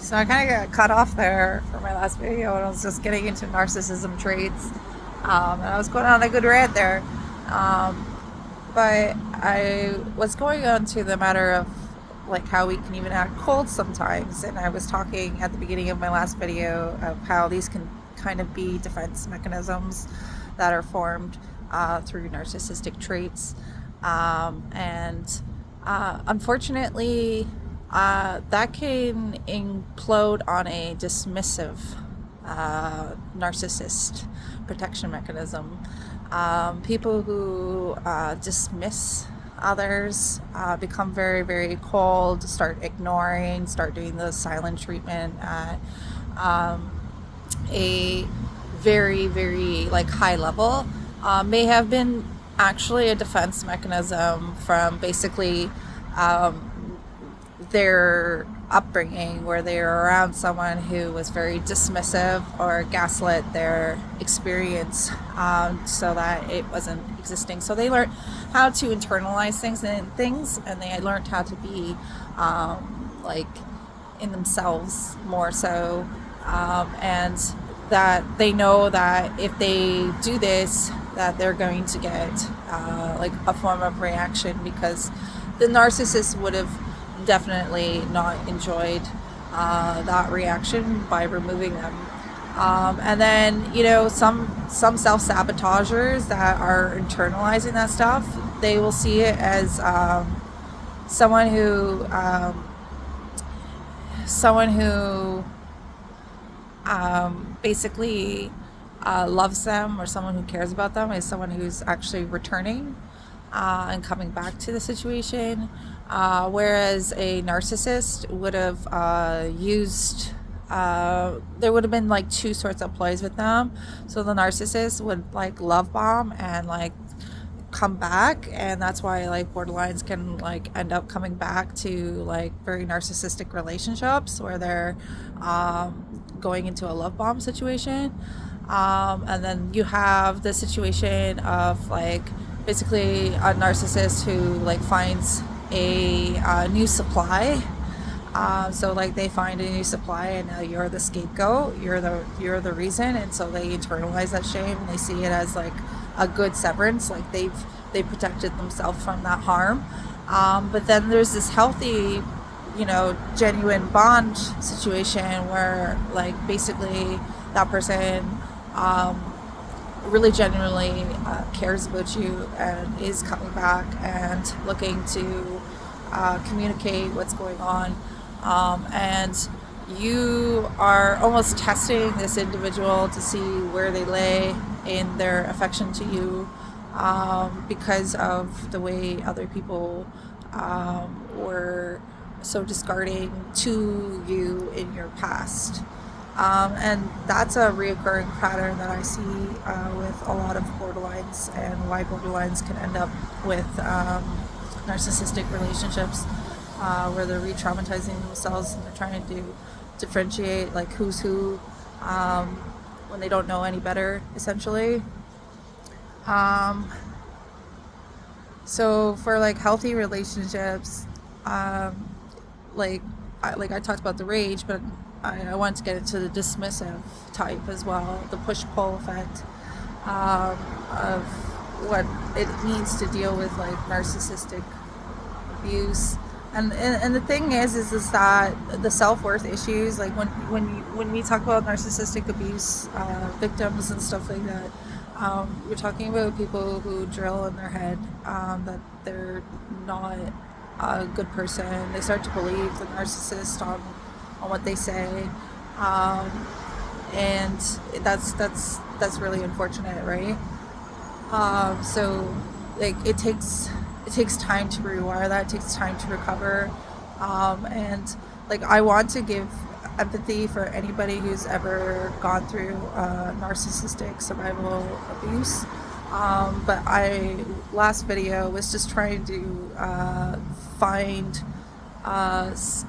So I kind of got cut off there for my last video, and I was just getting into narcissism traits, and I was going on a good rant there. Um, but I was going on to the matter of like how we can even act cold sometimes, and I was talking at the beginning of my last video of how these can kind of be defense mechanisms that are formed through narcissistic traits, and unfortunately, that can implode on a dismissive narcissist protection mechanism. People who dismiss others become very, very cold, start ignoring, start doing the silent treatment at um, a very, very like high level. May have been actually a defense mechanism from basically um, their upbringing, where they were around someone who was very dismissive or gaslit their experience, so that it wasn't existing. So they learned how to internalize things, and they learned how to be like in themselves more so, and that they know that if they do this, that they're going to get like a form of reaction, because the narcissist would have definitely not enjoyed that reaction by removing them. And then some self-sabotagers that are internalizing that stuff, they will see it as someone who someone who basically loves them, or someone who cares about them, is someone who's actually returning and coming back to the situation. Whereas a narcissist would have used, there would have been like two sorts of plays with them. So the narcissist would like love bomb and like come back, and that's why like borderlines can like end up coming back to like very narcissistic relationships where they're going into a love bomb situation. And then you have the situation of like basically a narcissist who like finds a new supply. So like they find a new supply, and now you're the scapegoat, you're the reason, and so they internalize that shame, and they see it as like a good severance, like they protected themselves from that harm. But then there's this healthy, genuine bond situation where like basically that person really genuinely cares about you and is coming back and looking to communicate what's going on. And you are almost testing this individual to see where they lay in their affection to you, because of the way other people were so discarding to you in your past. And that's a reoccurring pattern that I see with a lot of borderlines, and why borderlines can end up with narcissistic relationships, where they're re-traumatizing themselves, and they're trying to differentiate like who's who, when they don't know any better, essentially. Um, so for like healthy relationships, um, like I talked about the rage, but I want to get into the dismissive type as well, the push-pull effect, of what it means to deal with like narcissistic abuse. And the thing is that the self-worth issues, like when we talk about narcissistic abuse victims and stuff like that, we're talking about people who drill in their head that they're not a good person. They start to believe the narcissist on what they say, and that's really unfortunate, right? So like it takes time to rewire that. It takes time to recover, and like I want to give empathy for anybody who's ever gone through narcissistic survival abuse. But I last video was just trying to find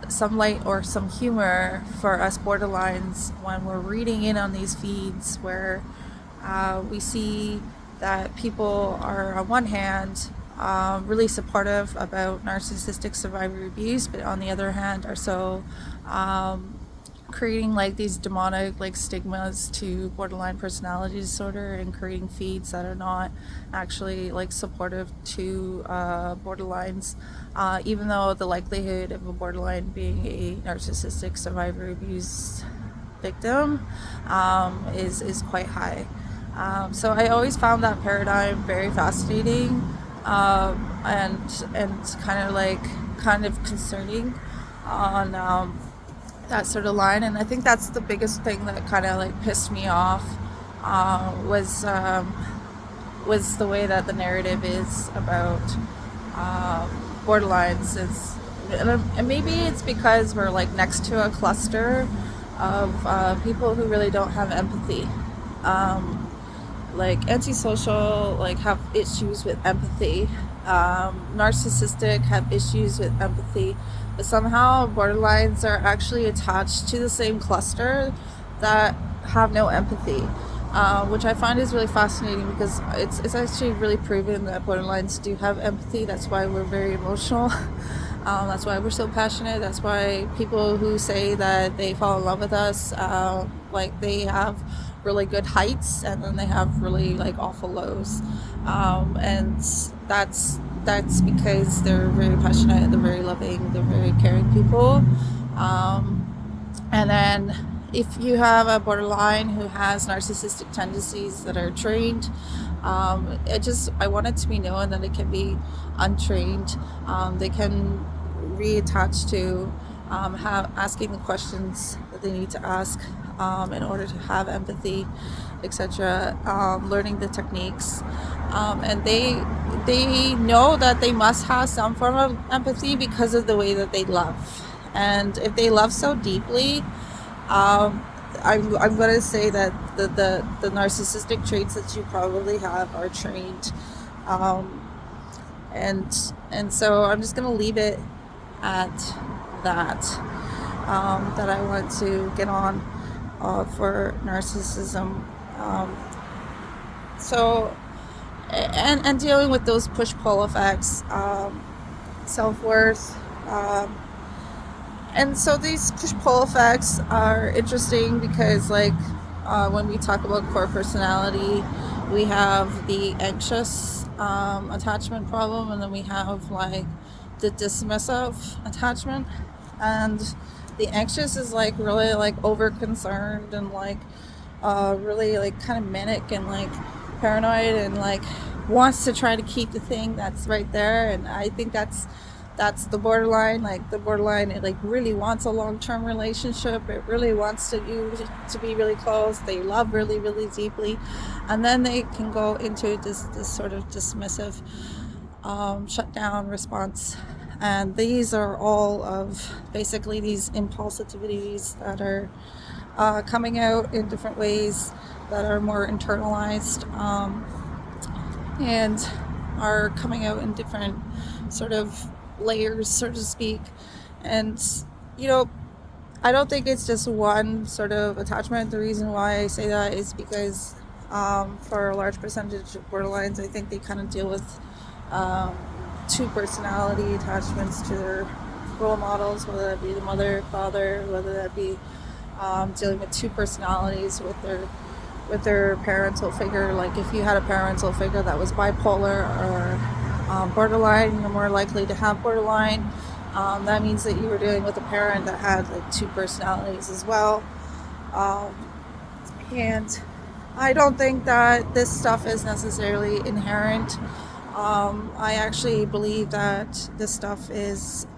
some light or some humor for us borderlines when we're reading in on these feeds, where we see that people are on one hand really supportive about narcissistic survivor abuse, but on the other hand are so creating like these demonic like stigmas to borderline personality disorder and creating feeds that are not actually like supportive to borderlines, even though the likelihood of a borderline being a narcissistic survivor abuse victim is quite high. So I always found that paradigm very fascinating, and kind of concerning on that sort of line. And I think that's the biggest thing that kind of like pissed me off, was the way that the narrative is about borderlines. And maybe it's because we're like next to a cluster of people who really don't have empathy. Like antisocial, like have issues with empathy. Narcissistic have issues with empathy, but somehow borderlines are actually attached to the same cluster that have no empathy, which I find is really fascinating because it's actually really proven that borderlines do have empathy. That's why we're very emotional. That's why we're so passionate. That's why people who say that they fall in love with us, like they have really good heights and then they have really like awful lows, and that's because they're very passionate, they're very loving, they're very caring people. And then if you have a borderline who has narcissistic tendencies that are trained, I want it to be known that it can be untrained. They can reattach to asking the questions that they need to ask in order to have empathy, etc. Learning the techniques, and they know that they must have some form of empathy because of the way that they love. And if they love so deeply, I'm going to say that the narcissistic traits that you probably have are trained, and so I'm just going to leave it at that. That I want to get on for narcissism. So and dealing with those push-pull effects, self-worth, and so these push-pull effects are interesting because like when we talk about core personality, we have the anxious attachment problem, and then we have like the dismissive attachment. And the anxious is like really like over concerned and like really like kind of manic and like paranoid and like wants to try to keep the thing that's right there. And I think that's the borderline. Like the borderline, it like really wants a long-term relationship. It really wants you to be really close. They love really, really deeply, and then they can go into this sort of dismissive shutdown response. And these are all of basically these impulsivities that are coming out in different ways that are more internalized, and are coming out in different sort of layers, so to speak. And, I don't think it's just one sort of attachment. The reason why I say that is because for a large percentage of borderlines, I think they kind of deal with two personality attachments to their role models, whether that be the mother, father, whether that be dealing with two personalities with their parental figure. Like if you had a parental figure that was bipolar or borderline, you're more likely to have borderline. That means that you were dealing with a parent that had like two personalities as well. And I don't think that this stuff is necessarily inherent. I actually believe that this stuff is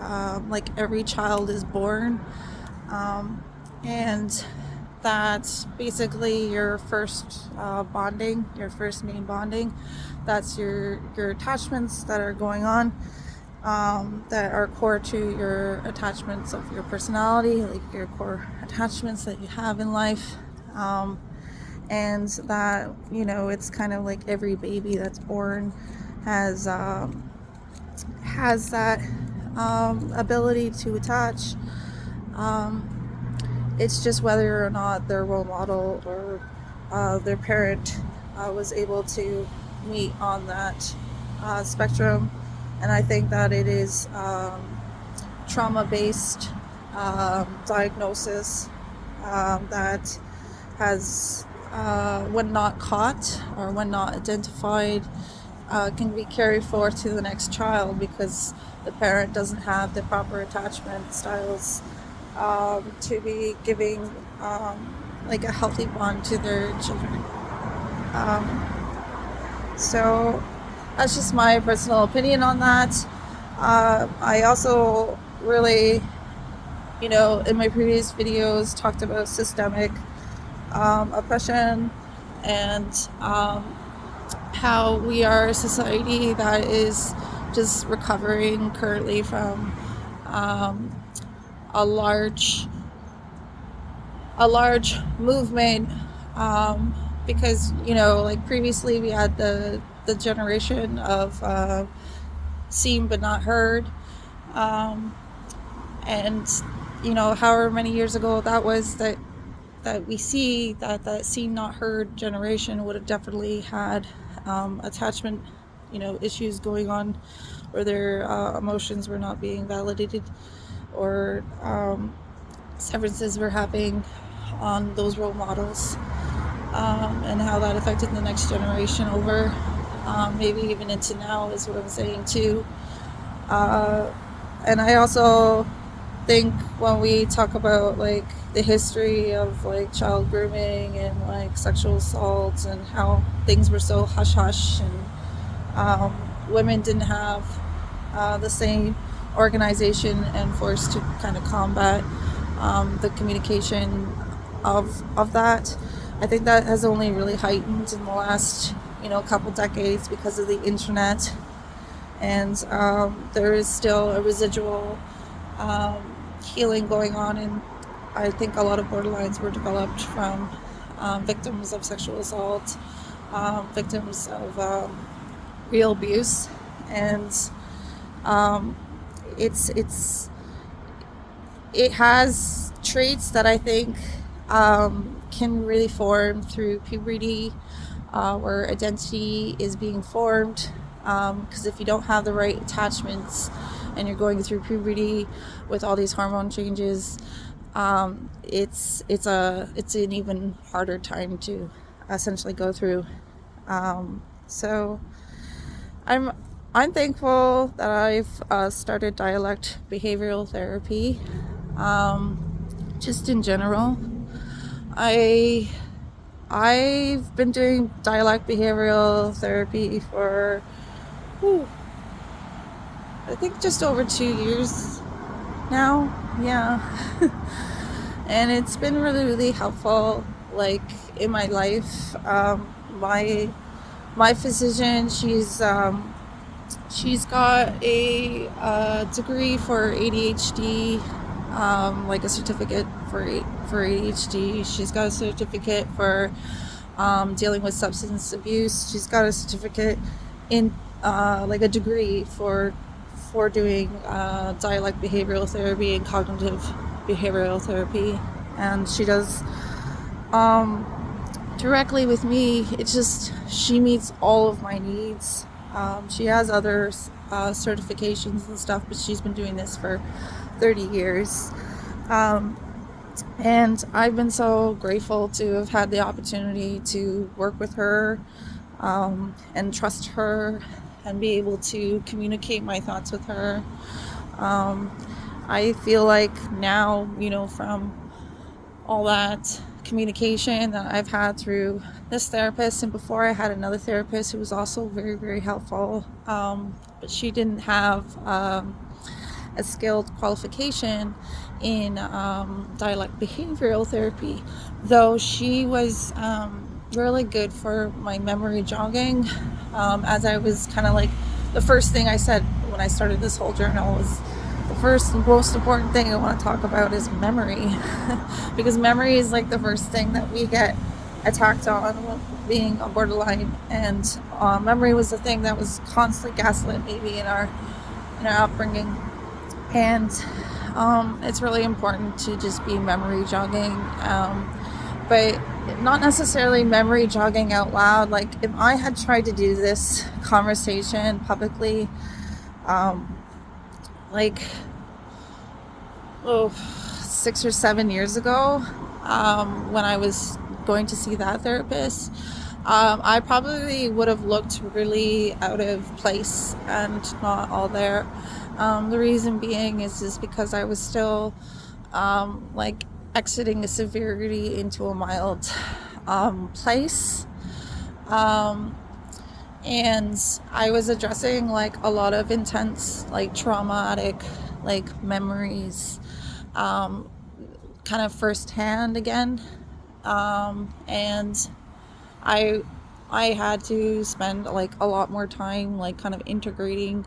like every child is born, and that basically your first bonding, your first main bonding, that's your attachments that are going on, that are core to your attachments of your personality, like your core attachments that you have in life. And that, it's kind of like every baby that's born has that ability to attach. It's just whether or not their role model or their parent was able to meet on that spectrum. And I think that it is trauma-based diagnosis that has, when not caught or when not identified, can be carried forward to the next child because the parent doesn't have the proper attachment styles to be giving like a healthy bond to their children. Um, so that's just my personal opinion on that. I also really, in my previous videos, talked about systemic oppression and how we are a society that is just recovering currently from um, a large movement, because like previously we had the generation of seen but not heard, um, and however many years ago that was, that we see that seen not heard generation would have definitely had attachment issues going on, where their emotions were not being validated, or severances were happening on those role models, and how that affected the next generation over, maybe even into now is what I'm saying too. uh, and I also think when we talk about like the history of like child grooming and like sexual assaults and how things were so hush hush, and women didn't have the same organization and force to kind of combat the communication of that. I think that has only really heightened in the last couple decades because of the internet, and there is still a residual healing going on, and I think a lot of borderlines were developed from victims of sexual assault, victims of real abuse, and um, it's it has traits that I think can really form through puberty, where identity is being formed. Because if you don't have the right attachments and you're going through puberty with all these hormone changes, it's an even harder time to essentially go through. So I'm I'm thankful that I've started dialect behavioral therapy. Just in general, I I've been doing dialect behavioral therapy for, whew, I think just over 2 years now. Yeah. And it's been really, really helpful, like in my life. My physician, she's got a degree for ADHD, like a certificate for ADHD. She's got a certificate for dealing with substance abuse. She's got a certificate in like a degree for doing dialect behavioral therapy and cognitive behavioral therapy, and she does um, directly with me. It's just she meets all of my needs. She has other certifications and stuff, but she's been doing this for 30 years. Um, and I've been so grateful to have had the opportunity to work with her, and trust her and be able to communicate my thoughts with her. Um, I feel like now, from all that communication that I've had through this therapist, and before I had another therapist who was also very, very helpful, but she didn't have a skilled qualification in dialect behavioral therapy, though she was really good for my memory jogging. As I was kind of like, the first thing I said when I started this whole journal was, the first and most important thing I want to talk about is memory. Because memory is like the first thing that we get attacked on being a borderline, and memory was the thing that was constantly gaslit maybe in our upbringing, and it's really important to just be memory jogging, but not necessarily memory jogging out loud. Like if I had tried to do this conversation publicly, um, like 6 or 7 years ago, when I was going to see that therapist, I probably would have looked really out of place and not all there. The reason being is just because I was still like exiting a severity into a mild place. Um, and I was addressing like a lot of intense, like traumatic, like memories, um, kind of firsthand again. And I I had to spend like a lot more time like kind of integrating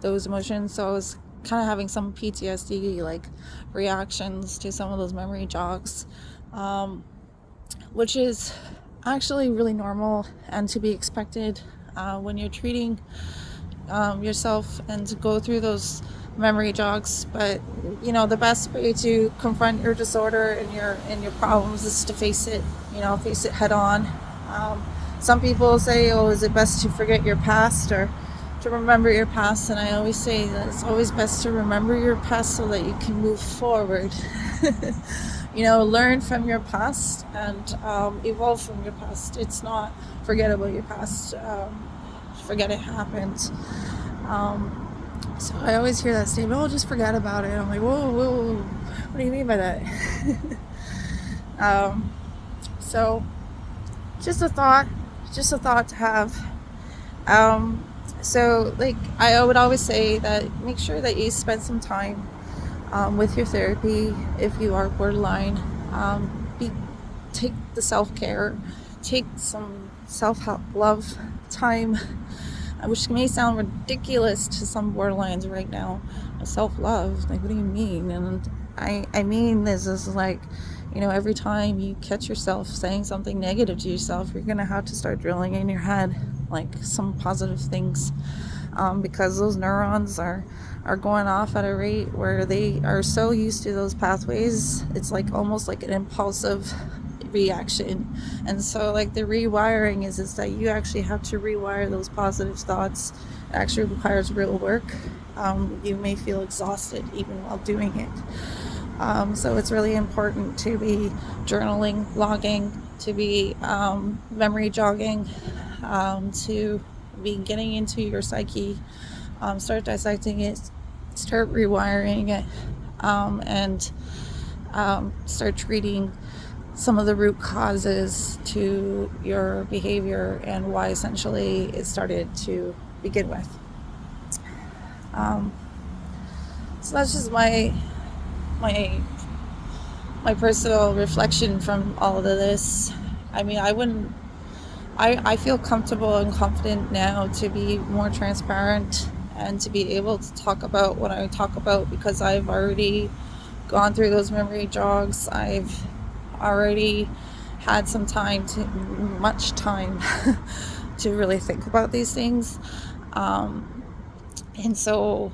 those emotions. So I was kind of having some PTSD like reactions to some of those memory jogs, um, which is actually really normal and to be expected when you're treating yourself and to go through those memory jogs. But the best way to confront your disorder and your problems is to face it. Face it head on. um, some people say, oh, is it best to forget your past or to remember your past? And I always say that it's always best to remember your past so that you can move forward. Learn from your past and evolve from your past. It's not forget about your past. Forget it happened. um, so I always hear that statement, oh, just forget about it. I'm like, whoa, whoa, whoa. What do you mean by that? um, so just a thought, to have. Um, so like I would always say that make sure that you spend some time with your therapy if you are borderline. Take the self-care, take some self-help love time, which may sound ridiculous to some borderlines right now. Self-love, like, what do you mean? And I mean this is like, every time you catch yourself saying something negative to yourself, you're gonna have to start drilling in your head like some positive things, because those neurons are going off at a rate where they are so used to those pathways. It's like almost like an impulsive reaction. And so like the rewiring is that you actually have to rewire those positive thoughts. It actually requires real work. You may feel exhausted even while doing it. So it's really important to be journaling, logging, to be memory jogging, to be getting into your psyche, start dissecting it, start rewiring it, and start treating some of the root causes to your behavior and why essentially it started to begin with. So that's just my personal reflection from all of this. I mean, I feel comfortable and confident now to be more transparent and to be able to talk about what I talk about because I've already gone through those memory jogs. I've already had much time to really think about these things. And so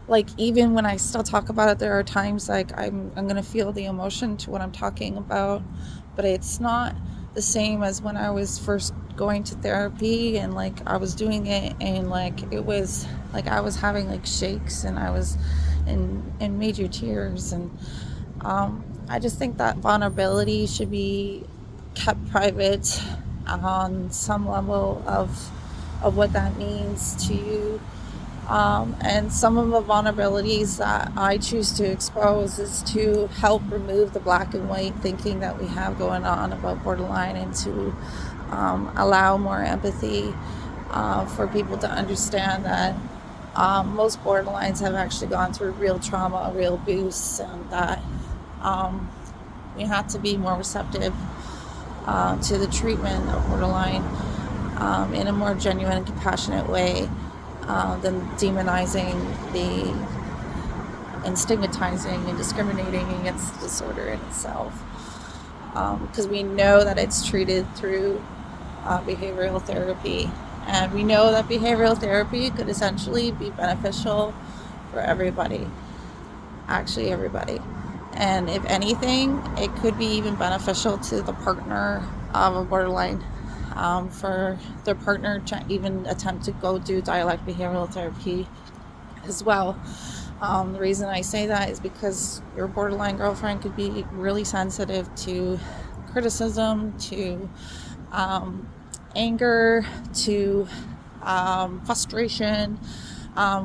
like even when I still talk about it, there are times like I'm gonna feel the emotion to what I'm talking about, but it's not the same as when I was first going to therapy and like I was doing it and like it was like I was having like shakes and I was in major tears. And I just think that vulnerability should be kept private on some level of what that means to you. And some of the vulnerabilities that I choose to expose is to help remove the black and white thinking that we have going on about borderline and to allow more empathy for people to understand that most borderlines have actually gone through real trauma, real abuse, and that we have to be more receptive to the treatment of borderline in a more genuine and compassionate way than demonizing and stigmatizing and discriminating against the disorder in itself. Because we know that it's treated through behavioral therapy. And we know that behavioral therapy could essentially be beneficial for everybody. Actually, everybody. And if anything, it could be even beneficial to the partner of a borderline, for their partner to even attempt to go do dialectic behavioral therapy as well. The reason I say that is because your borderline girlfriend could be really sensitive to criticism, to um, anger, to frustration,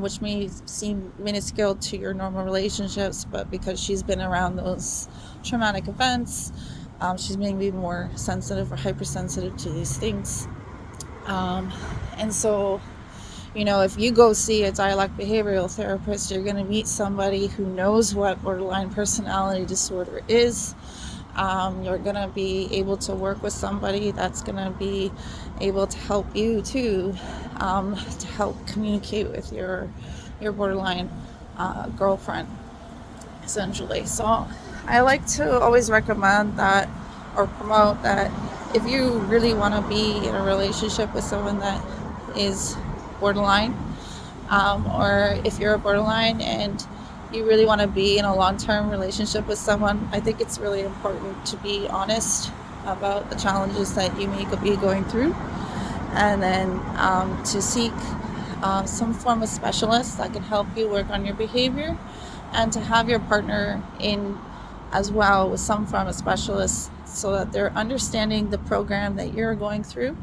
which may seem minuscule to your normal relationships, but because she's been around those traumatic events, she's maybe more sensitive or hypersensitive to these things. Um, and so, if you go see a dialect behavioral therapist, you're going to meet somebody who knows what borderline personality disorder is. You're going to be able to work with somebody that's going to be able to help you too, to help communicate with your borderline girlfriend, essentially. So I like to always recommend that or promote that if you really want to be in a relationship with someone that is borderline, or if you're a borderline and you really want to be in a long-term relationship with someone, I think it's really important to be honest about the challenges that you may be going through, and then to seek some form of specialist that can help you work on your behavior, and to have your partner in as well with some form of specialist so that they're understanding the program that you're going through,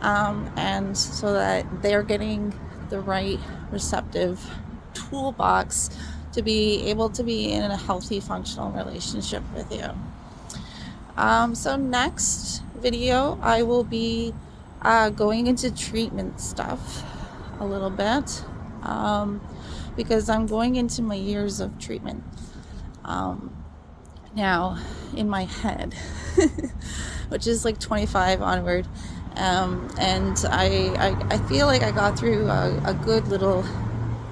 and so that they're getting the right receptive toolbox to be able to be in a healthy, functional relationship with you. So next video, I will be going into treatment stuff a little bit, because I'm going into my years of treatment now in my head, which is like 25 onward. And I feel like I got through a good little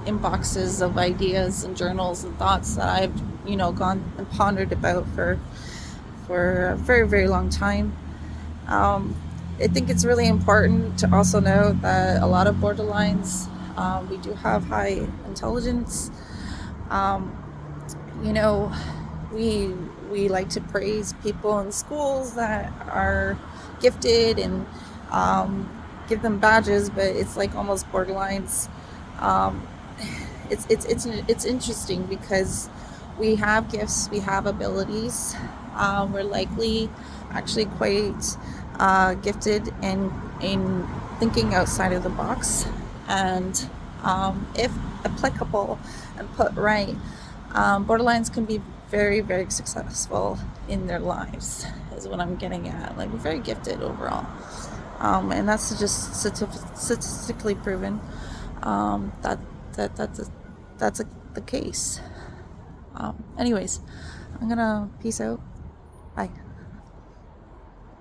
inboxes of ideas and journals and thoughts that I've gone and pondered about for a very, very long time. I think it's really important to also know that a lot of borderlines, we do have high intelligence. Um, you know, we like to praise people in schools that are gifted and give them badges, but it's like almost borderlines. Um, it's interesting because we have gifts, we have abilities. We're likely actually quite gifted in thinking outside of the box, and if applicable and put right, borderlines can be very, very successful in their lives, is what I'm getting at. Like, we're very gifted overall, and that's just statistically proven, that's the case. Anyways, I'm gonna peace out. Bye.